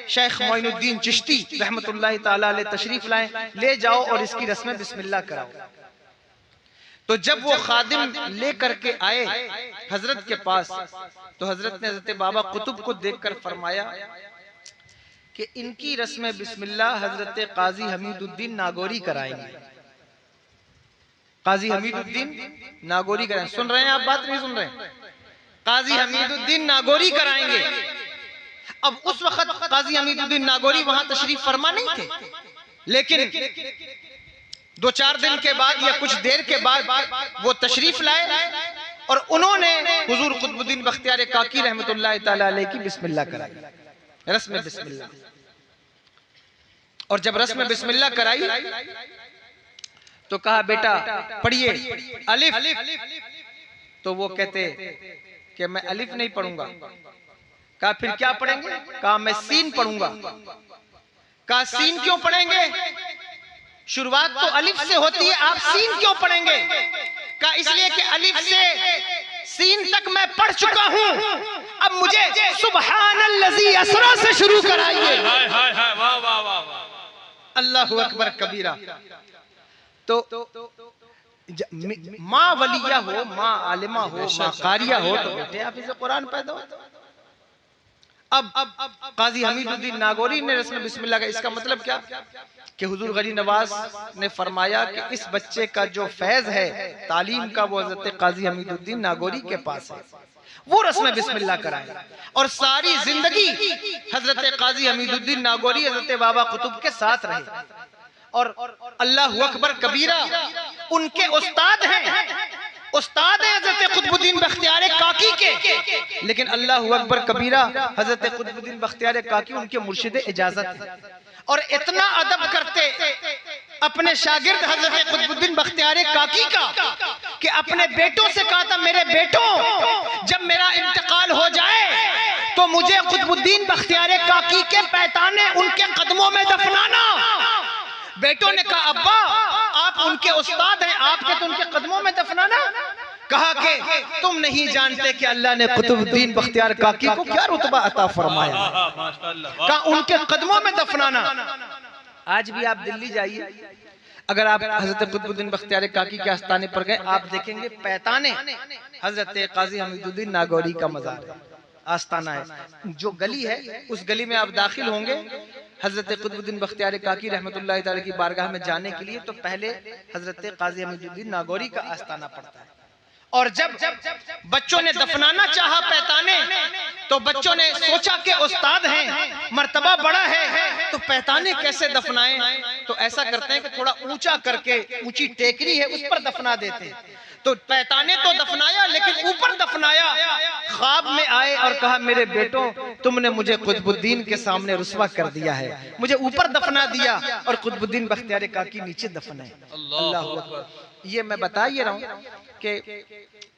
शेख मोइनुद्दीन चिश्ती रहमतुल्लाह ताला अलैह तशरीफ लाए, ले जाओ और इसकी रस्म बिस्मिल्लाह कराओ। तो जब वो खादिम ले करके आए हजरत के पास, तो हजरत ने हजरत बाबा कुतुब को देखकर फरमाया कि इनकी रस्म बिस्मिल्लाह हजरत काजी हमीदुद्दीन नागौरी कराएंगे। काजी हमीदुद्दीन नागौरी कराएंगे। सुन रहे हैं आप? बात नहीं सुन रहे हैं? काजी हमीदुद्दीन नागौरी कराएंगे। अब उस वक्त काजी हमीदुद्दीन नागौरी वहां तशरीफ फरमा नहीं थे, लेकिन 2-4 दिन के बाद या कुछ देर के बाद वो तशरीफ लाए और उन्होंने हुजूर कुतुबुद्दीन बख्तियार काकी रहमतुल्लाह ताला अलैह की बिस्मिल्लाह कराई, रस्म बिस्मिल्लाह। और जब रस्म बिस्मिल्लाह कराई तो कहा बेटा पढ़िए अलिफ। तो वो कहते कि मैं अलिफ नहीं पढ़ूंगा। कहा फिर क्या पढ़ेंगे? कहा मैं सीन पढ़ूंगा। कहा सीन क्यों पढ़ेंगे? शुरुआत तो अलिफ से होती है, आप सीन क्यों पढ़ेंगे? कहा इसलिए कि अलिफ से सीन तक मैं पढ़ चुका हूं, अब मुझे सुब्हानल्लज़ी असरा से शुरू कराइए। अल्लाहु अकबर कबीरा। तो माँ वलिया हो, माँ आलिमा हो, माँ कारिया हो, तो बेटे हाफिज़ कुरान पैदा हो। अब काजी हमीदुद्दीन नागौरी ने रस्म बिस्मिल्लाह का, इसका मतलब क्या कि हुजूर गनी नवाज ने फरमाया कि इस बच्चे का जो फैज है तालीम का वो हजरत काजी हमीदुद्दीन नागौरी के पास है, वो रस्म बिस्मिल्लाह कराए। और सारी जिंदगी हजरत काजी हमीदुद्दीन नागौरी हजरत बाबा कुतुब के साथ रहे और अल्लाहु अकबर कबीरा उनके उस्ताद हैं, उस्ताद है हजरत कुतुबुद्दीन बख्तियार काकी के, लेकिन अल्लाहु अकबर कबीरा हजरत कुतुबुद्दीन बख्तियार काकी उनके मुर्शिद इजाजत है। और इतना अदब करते अपने शागिर्द हजरत कुतुबुद्दीन बख्तियार काकी का कि अपने बेटों से कहा था, मेरे बेटों जब मेरा इंतकाल हो जाए तो मुझे कुतुबुद्दीन बख्तियार काकी के पैताने उनके कदमों में दफनाना। बेटों ने कहा अब्बा आप उनके उस्ताद हैं, आपके तो उनके कदमों में दफनाना। कहा कि तुम नहीं जानते कि अल्लाह ने कुतुबुद्दीन बख्तियार काकी को क्या रुतबा अता फरमाया, कहा उनके कदमों में दफनाना। आज भी आप दिल्ली जाइए, अगर आप हजरत कुतुबुद्दीन बख्तियार काकी के आस्थाने पर गए, आप देखेंगे पैताने हजरत काजी हमीदुद्दीन नागौरी का मज़ार है, आस्थाना है। जो गली है उस गली में आप दाखिल होंगे हजरत कुतुबुद्दीन बख्तियार काकी रहमतुल्लाह ताला की बारगाह में जाने के लिए, तो पहले हजरत काजी हमीदुद्दीन नागौरी का आस्थाना पड़ता है। और जब बच्चों ने दफनाना चाहा पैताने, तो बच्चों ने सोचा कि उस्ताद हैं, मर्तबा बड़ा है, तो पैताने कैसे दफनाएं? तो ऐसा करते हैं कि थोड़ा ऊंचा करके, ऊंची टेकरी है उस पर दफना देते हैं। तो पैताने तो दफनाया, लेकिन ऊपर दफनाया। ख्वाब में आए और कहा मेरे बेटों तुमने मुझे कुतुबुद्दीन के सामने रुस्वा कर दिया है, मुझे ऊपर दफना दिया और कुतुबुद्दीन बख्तियार काकी नीचे दफनाए। अल्लाहु अकबर। ये मैं बता ही रहा हूँ कि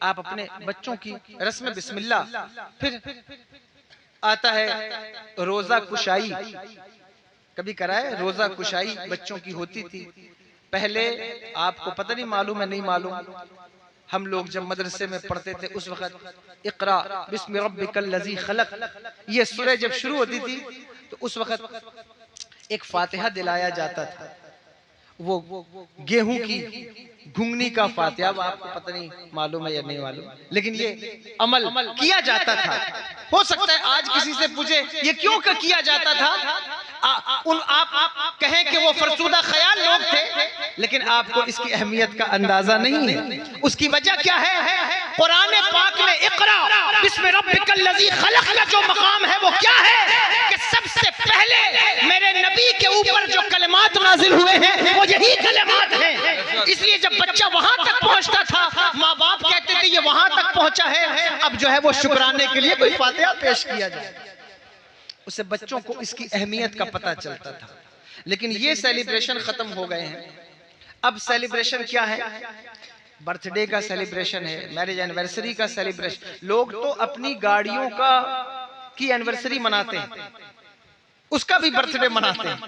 आप अपने बच्चों की रस्म बिस्मिल्लाह, फिर आता है रोजा कुशाई, कभी कराए? रोजा कुशाई बच्चों की होती थी पहले, आपको पता नहीं मालूम है नहीं मालूम, हम लोग जब मदरसे में पढ़ते थे उस वक्त इक़रा बिस्मि रब्बिकल लज़ी खलक, ये सूरह जब शुरू होती थी तो उस वक्त एक फातिहा दिलाया जाता था, वो गेहूं की घुंगनी का फातिहा। आपको पता नहीं मालूम है या नहीं मालूम, लेकिन ये अमल किया जाता था। हो सकता है आज किसी से पूछे ये क्यों किया जाता था, आप कहें कि वो फरसूदा ख्याल लोग थे, लेकिन आपको इसकी अहमियत का अंदाजा नहीं है। उसकी वजह क्या है? कुरान पाक में इक़रा बिस्मि रब्बिकल लज़ी खलक का जो मकाम है वो क्या है कि सबसे पहले मेरे नबी के ऊपर जो कलिमात नाजिल हुए हैं वो यही कलिमात हैं। इसलिए जब बच्चा वहां तक पहुंचता था, माँ बाप कहते थे ये वहां तक पहुंचा है, अब जो है वो शुक्राने के लिए कोई फातिहा पेश किया जाए। उससे बच्चों को इसकी अहमियत का पता चलता था। लेकिन ये सेलिब्रेशन खत्म हो गए हैं। अब सेलिब्रेशन क्या है? बर्थडे का सेलिब्रेशन है, मैरिज एनिवर्सरी का सेलिब्रेशन। लोग तो अपनी गाड़ियों की एनिवर्सरी मनाते हैं, उसका भी बर्थडे मनाते हैं,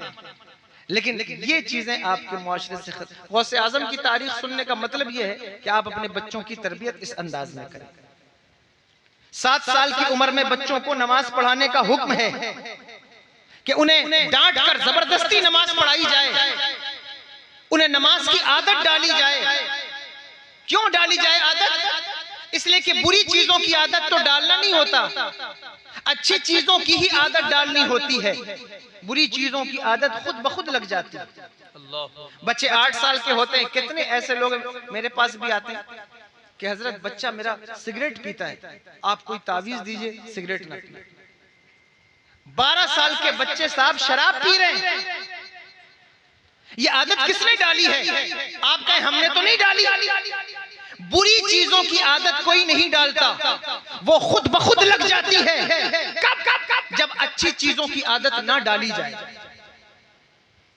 लेकिन ये चीजें आपके मुआशरे से गौसे आजम की तारीख सुनने का मतलब ये है कि आप अपने बच्चों की तरबियत इस अंदाज में करें। 7 साल की उम्र में बच्चों को नमाज पढ़ाने का हुक्म है कि उन्हें डांट कर जबरदस्ती नमाज पढ़ाई जाए, उन्हें नमाज की आदत डाली जाए। क्यों डाली जाए आदत? इसलिए कि बुरी चीजों की आदत तो डालना नहीं होता, अच्छी चीजों की ही आदत डालनी होती है। बुरी चीजों की आदत खुद ब खुद लग जाती है। बच्चे 8 साल के होते हैं, कितने ऐसे लोग मेरे पास भी आते हैं कि हजरत बच्चा मेरा सिगरेट पीता है, आप कोई तावीज दीजिए सिगरेट ना पिए। 12 साल के बच्चे साहब शराब पी रहे हैं, ये आदत किसने डाली है? आप कहें हमने तो नहीं डाली। बुरी चीजों की आदत कोई नहीं डालता, वो खुद ब खुद लग जाती है। कब? जब अच्छी चीजों की आदत ना डाली जाए।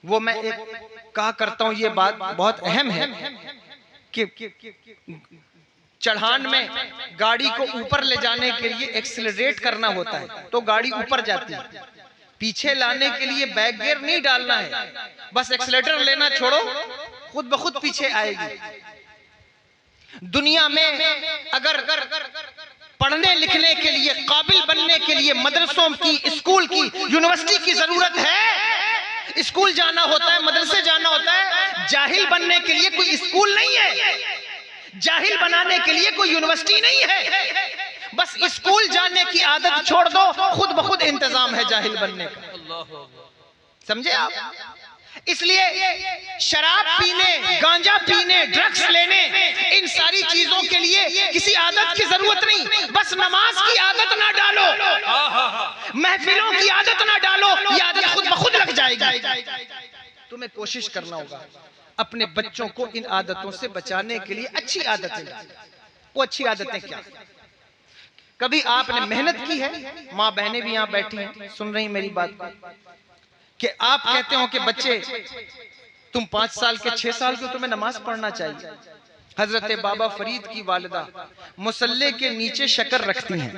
वो मैं एक कहा करता हूं, ये बात बहुत अहम है कि चढ़ान में गाड़ी को ऊपर ले जाने के लिए एक्सीलरेट करना होता है तो गाड़ी ऊपर जाती है। पीछे लाने के लिए बैक गियर नहीं डालना है, बस एक्सीलरेटर लेना छोड़ो, खुद ब खुद पीछे आएगी। दुनिया में अगर पढ़ने लिखने के लिए, काबिल बनने के लिए मदरसों की, स्कूल की, यूनिवर्सिटी की जरूरत है। स्कूल जाना होता है, मदरसे जाना होता है। जाहिल बनने के लिए कोई स्कूल नहीं है, जाहिल बनाने के लिए कोई यूनिवर्सिटी नहीं है। बस स्कूल जाने की आदत छोड़ दो, खुद ब खुद इंतजाम है जाहिल बनने का। समझे आप? इसलिए शराब पीने, गांजा पीने, ड्रग्स लेने, इन सारी चीजों के लिए किसी आदत की जरूरत नहीं। बस नमाज की आदत ना डालो, महफिलों की आदत ना डालो, ये आदत खुद ब खुद लग जाएगी। तुम्हें कोशिश करना होगा अपने बच्चों को इन आदतों से बचाने के लिए अच्छी आदतें डालें। वो अच्छी आदतें क्या? कभी आपने मेहनत की है, माँ बहनें भी यहाँ बैठी हैं, सुन रही मेरी बात कि आप कहते हो कि बच्चे तुम 5 साल के 6 साल के, तुम्हें नमाज पढ़ना चाहिए। हजरत बाबा फरीद की वालिदा मुसल्ले के नीचे शक्कर रखती हैं।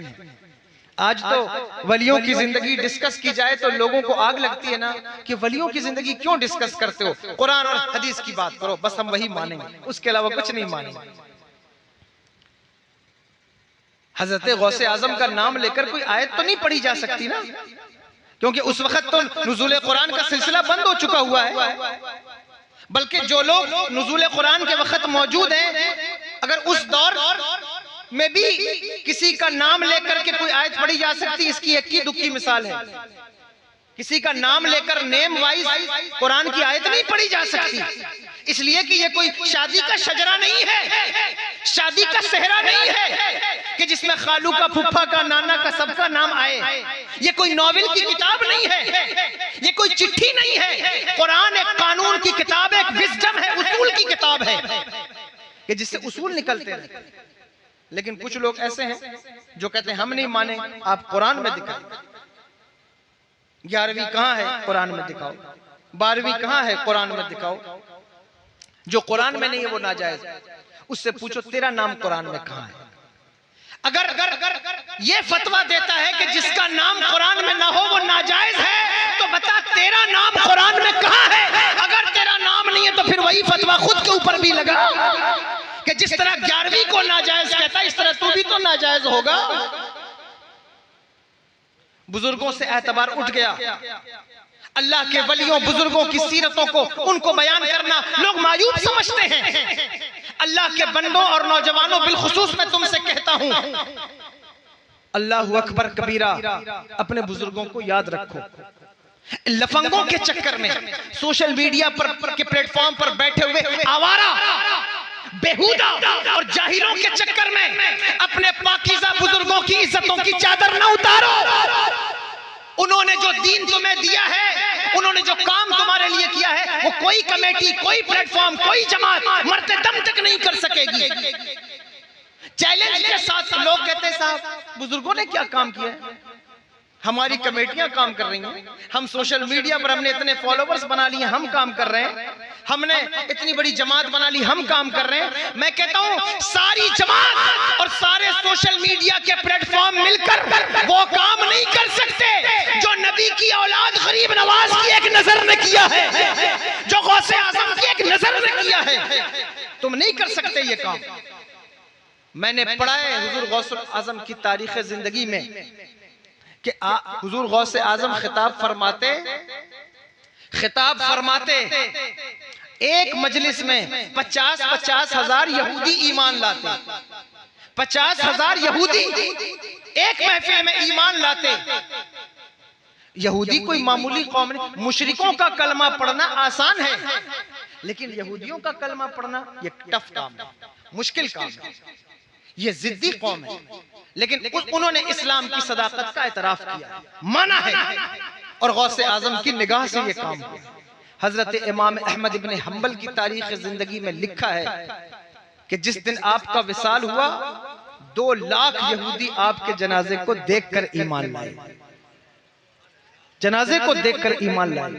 आज तो वलियों की जिंदगी डिस्कस की जाए तो लोगों को आग लगती है ना कि वलियों की जिंदगी क्यों डिस्कस करते हो, कुरान और हदीस की बात करो, बस हम वही मानेंगे, उसके अलावा कुछ नहीं मानेंगे। हजरत गौसे आजम का नाम लेकर कोई आयत तो नहीं पढ़ी जा सकती ना, क्योंकि उस वक्त तो नुज़ूल कुरान का सिलसिला बंद हो चुका हुआ है। बल्कि जो लोग नुज़ूल कुरान के वक्त मौजूद हैं, अगर उस दौर में भी किसी का नाम लेकर के कोई आयत पढ़ी जा सकती, इसकी इक्की दुक्की मिसाल है। किसी का नाम लेकर नेम वाइज कुरान की आयत नहीं पढ़ी जा सकती, इसलिए कि ये कोई शादी का शजरा नहीं है, शादी का सेहरा नहीं है कि जिसमें खालू का, फुफ्फा का, नाना का, सबका नाम आए। ये कोई नॉवेल की किताब नहीं है, ये कोई चिट्ठी नहीं है। कुरान एक कानून की किताब है, एक विजडम है, उसूल की किताब है कि जिससे उसूल निकलते हैं। लेकिन कुछ लोग ऐसे हैं जो कहते हैं हम नहीं माने, आप कुरान में दिखाओ। 11वीं कहाँ है, कुरान में दिखाओ। 12वीं कहाँ है, कुरान में दिखाओ। जो कुरान में नहीं है वो नाजायज। उससे पूछो तेरा नाम कुरान में कहाँ है। अगर ये फतवा देता है कि जिसका नाम कुरान में ना हो वो नाजायज है, तो बता तेरा नाम कुरान में कहाँ है। अगर तेरा नाम नहीं है तो फिर वही फतवा खुद के ऊपर भी लगा कि जिस तरह 11वीं को नाजायज कहता है, इस तरह तू भी तो नाजायज होगा। बुजुर्गों से एतबार उठ गया। अल्लाह के वलियों बुजुर्गों की सीरतों को, उनको बयान करना लोग मायूब समझते हैं। अल्लाह के बंदों और नौजवानों, बिलखुसूस मैं तुमसे कहता हूं, अल्लाहु अकबर कबीरा, अपने बुजुर्गों को याद रखो। लफंगों के चक्कर में, सोशल मीडिया पर के प्लेटफॉर्म पर बैठे हुए आवारा, बेहुदा और जाहिलों के चक्कर में अपने पाकीज़ा बुजुर्गों की इज्जतों की चादर न उतारो। उन्होंने जो दीन तुम्हें दिया है, उन्होंने जो काम तुम्हारे लिए किया है, वो कोई कमेटी, कोई प्लेटफॉर्म, कोई जमात मरते दम तक नहीं कर सकेगी। चैलेंज के साथ लोग कहते हैं साहब बुजुर्गों ने क्या काम किया है, हमारी कमेटियां काम कर रही हैं, हम सोशल मीडिया पर हमने इतने फॉलोवर्स बना लिए, हम काम कर रहे हैं, हमने इतनी बड़ी जमात बना ली, हम काम कर रहे हैं। मैं कहता हूं सारी जमात और सारे सोशल मीडिया के प्लेटफॉर्म मिलकर वो काम नहीं कर सकते जो नबी की औलाद गरीब नवाज की एक नजर ने किया है, जो गौसे आजम की एक नजर ने किया है, तुम नहीं कर सकते ये काम। मैंने पढ़ा है हुजूर गौसे आजम की तारीख जिंदगी में कि हुजूर गौसे आजम खिताब फरमाते एक मजलिस में 50-50 हजार यहूदी ईमान लाते, 50,000 यहूदी एक महफिल में ईमान लाते। यहूदी कोई मामूली कौम नहीं, मुशरिकों का कलमा पढ़ना आसान है, लेकिन यहूदियों का कलमा पढ़ना ये टफ काम है, मुश्किल काम है, ये जिद्दी कौम है। लेकिन उन्होंने इस्लाम की सदाकत का एतराफ किया, माना है, और गौसे आजम की निगाह से ये काम किया। हजरत इमाम अहमद इब्न हंबल की तारीख जिंदगी में लिखा है कि जिस दिन आपका विसाल हुआ 2 लाख यहूदी आपके जनाजे को देखकर ईमान लाए, जनाजे को देखकर ईमान लाए।